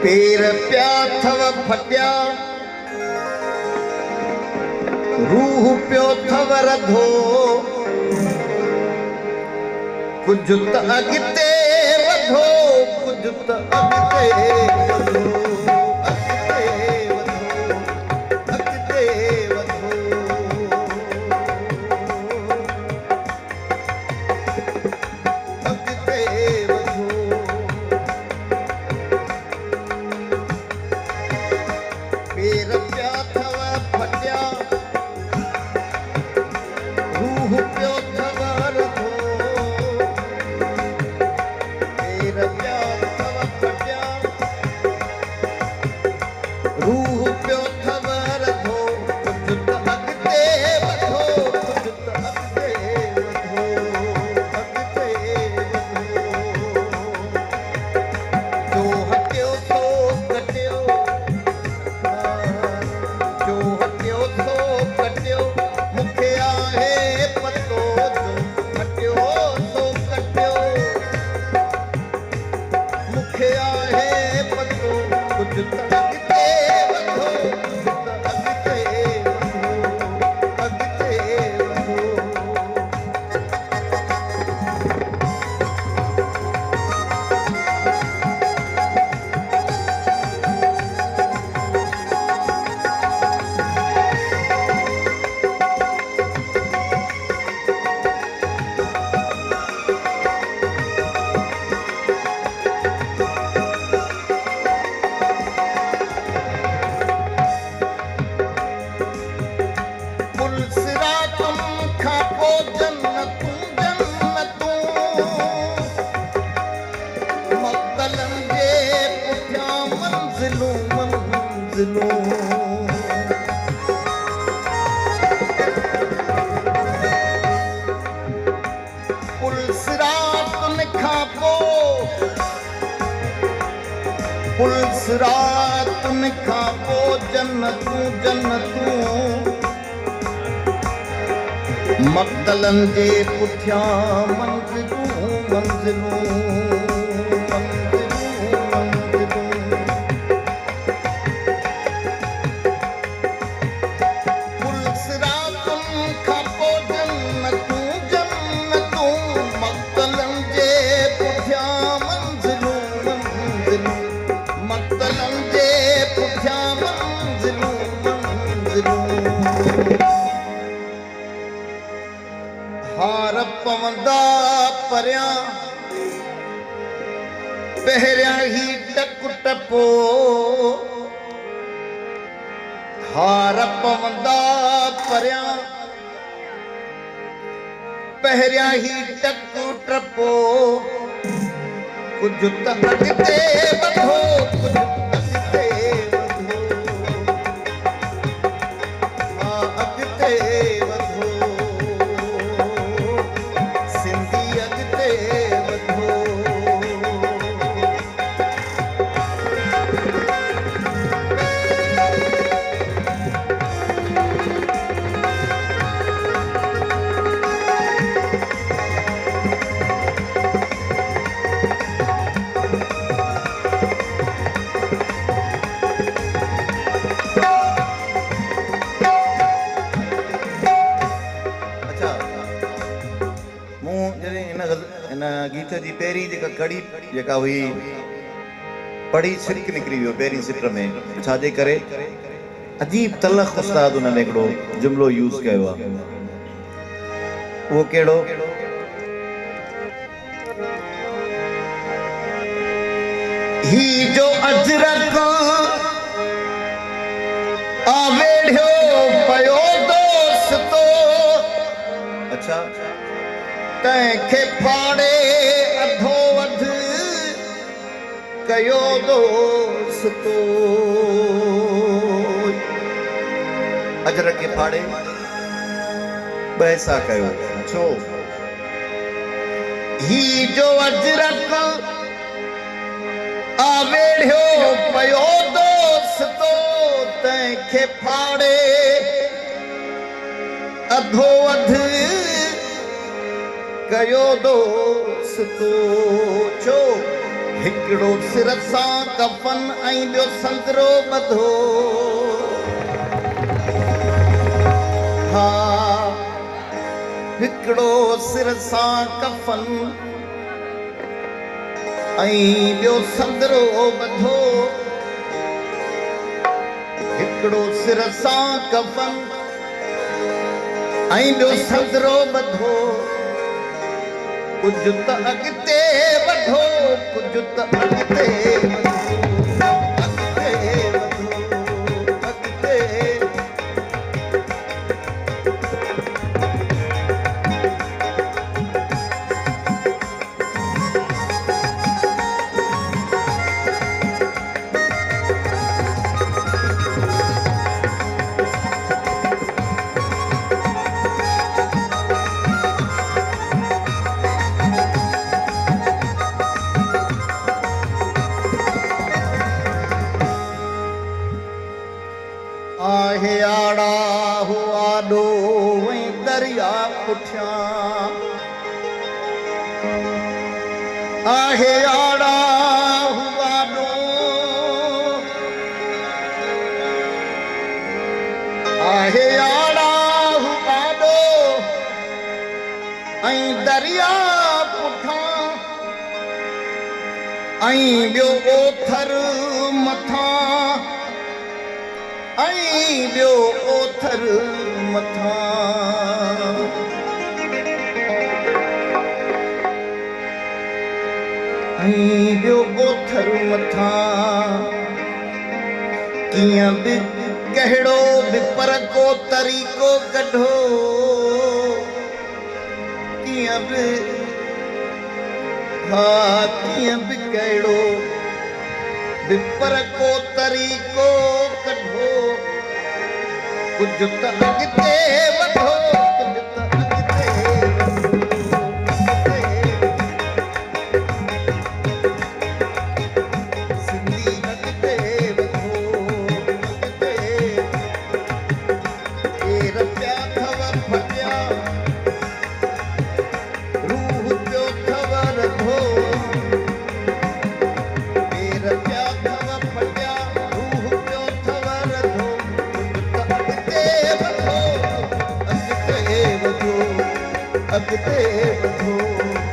पेर पिया थव फटिया रूह पियो थव रधो कुछ त अॻिते वधो कुछ त अॻिते वधो पुलिस रातुन खां पोइ जन्नतूं जन्नतूं मक़तलनि जे पुठियां मंज़िलूं मंज़िलूं हार पवंदा परियां पहिरियां ही टक टपो हार पवंदा परियां पहिरियां ही टक टपो कुछ त अॻिते वधो कुछ अॻिते गीत जी पहिरीं जेका कड़ी जेका हुई पढ़ी छिरक निकिरी वियो पहिरीं सिट में छाजे करे अजीब तलख उस्ताद उन्हनि हिकिड़ो जुमिलो यूज़ कयो आहे उहो कहिड़ो ही जो अजरक आवेढ़ियो पयो दोस्तो अच्छा तंहिंखे फाड़े अधो अध कयो दोस्तो अजरक खे फाड़े पैसा कयो छो ही जो अजरक आवेढ़ियो पयो दोस्तो तंहिंखे फाड़े अधो अध कयो दोस्तो छो हिकिड़ो सिर सां कफन ऐं ॿियो संतरो ॿधो हा हिकिड़ो सिर सां कफन ऐं ॿियो संतरो ॿधो हिकिड़ो सिर सां कफन ऐं ॿियो संतरो ॿधो कुझु त अॻिते वधो कुझु त अॻिते आहे आड़ा हो आॾो ऐं दरिया पुठियां आहे आड़ा हो आॾो आहे आड़ा हो आॾो ऐं दरिया पुठियां ऐं ॿियो ओथर मथां ऐं ॿियो ओथर मथां ऐं ॿियो ओथर मथां कीअं बि कहिड़ो बि पर को तरीक़ो कढो कीअं बि हा कीअं बि कहिड़ो बि पर को तरीक़ो कढो कुझु त अॻिते वधो कुझु त अॻिते सिंधी अॻिते वधो अॻिते केर पिया अथव फटिया रूह पियो अथव रधो केर पिया अथव फटिया रूह पियो अथव रधो अॻिते वधो